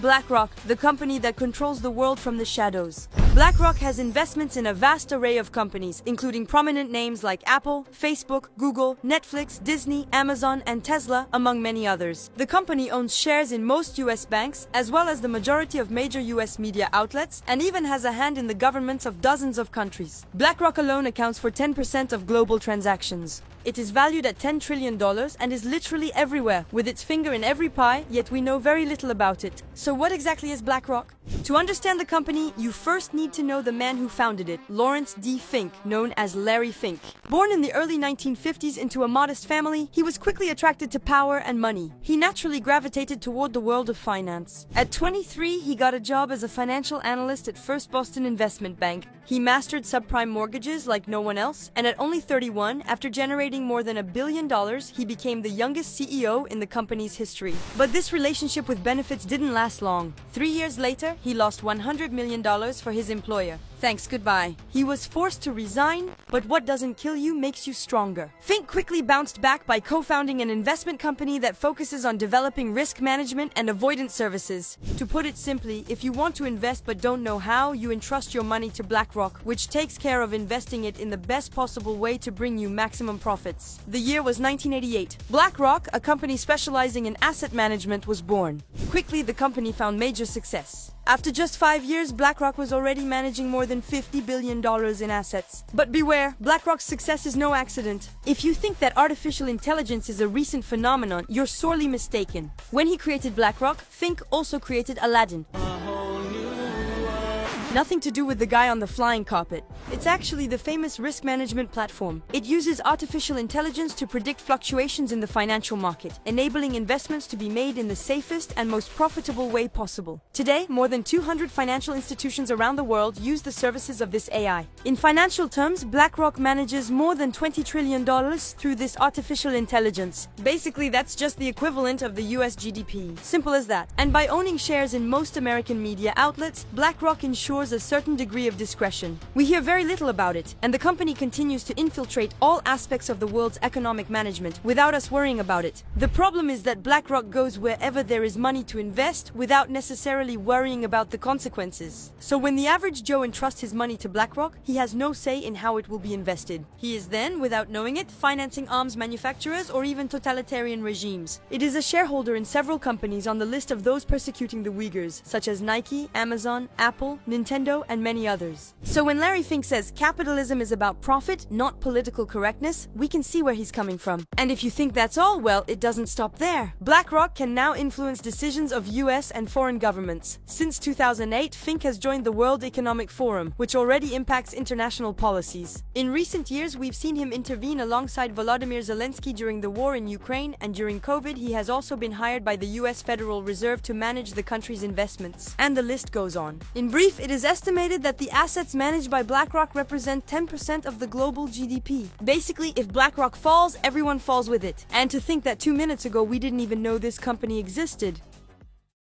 BlackRock, the company that controls the world from the shadows. BlackRock has investments in a vast array of companies, including prominent names like Apple, Facebook, Google, Netflix, Disney, Amazon, and Tesla, among many others. The company owns shares in most US banks, as well as the majority of major US media outlets, and even has a hand in the governments of dozens of countries. BlackRock alone accounts for 10% of global transactions. It is valued at $10 trillion and is literally everywhere, with its finger in every pie, yet we know very little about it. So what exactly is BlackRock? To understand the company, you first need to know the man who founded it, Lawrence D. Fink, known as Larry Fink. Born in the early 1950s into a modest family, he was quickly attracted to power and money. He naturally gravitated toward the world of finance. At 23, he got a job as a financial analyst at First Boston Investment Bank. He mastered subprime mortgages like no one else, and at only 31, after generating more than $1 billion, he became the youngest CEO in the company's history. But this relationship with benefits didn't last long. 3 years later, he lost $100 million for his employer. Thanks, goodbye. He was forced to resign, but what doesn't kill you makes you stronger. Fink quickly bounced back by co-founding an investment company that focuses on developing risk management and avoidance services. To put it simply, if you want to invest but don't know how, you entrust your money to BlackRock, which takes care of investing it in the best possible way to bring you maximum profits. The year was 1988. BlackRock, a company specializing in asset management, was born. Quickly, the company found major success. After just 5 years, BlackRock was already managing more than $50 billion in assets. But beware, BlackRock's success is no accident. If you think that artificial intelligence is a recent phenomenon, you're sorely mistaken. When he created BlackRock, Fink also created Aladdin. Nothing to do with the guy on the flying carpet. It's actually the famous risk management platform. It uses artificial intelligence to predict fluctuations in the financial market, enabling investments to be made in the safest and most profitable way possible. Today, more than 200 financial institutions around the world use the services of this AI. In financial terms, BlackRock manages more than $20 trillion through this artificial intelligence. Basically, that's just the equivalent of the US GDP. Simple as that. And by owning shares in most American media outlets, BlackRock ensures a certain degree of discretion. We hear very little about it, and the company continues to infiltrate all aspects of the world's economic management without us worrying about it. The problem is that BlackRock goes wherever there is money to invest without necessarily worrying about the consequences. So when the average Joe entrusts his money to BlackRock, he has no say in how it will be invested. He is then, without knowing it, financing arms manufacturers or even totalitarian regimes. It is a shareholder in several companies on the list of those persecuting the Uyghurs, such as Nike, Amazon, Apple, Nintendo, and many others. So when Larry Fink says capitalism is about profit, not political correctness, we can see where he's coming from. And if you think that's all, well, it doesn't stop there. BlackRock can now influence decisions of US and foreign governments. Since 2008, Fink has joined the World Economic Forum, which already impacts international policies. In recent years, we've seen him intervene alongside Volodymyr Zelensky during the war in Ukraine, and during COVID, he has also been hired by the US Federal Reserve to manage the country's investments. And the list goes on. In brief, it is estimated that the assets managed by BlackRock represent 10% of the global GDP. Basically, if BlackRock falls, everyone falls with it. And to think that 2 minutes ago we didn't even know this company existed.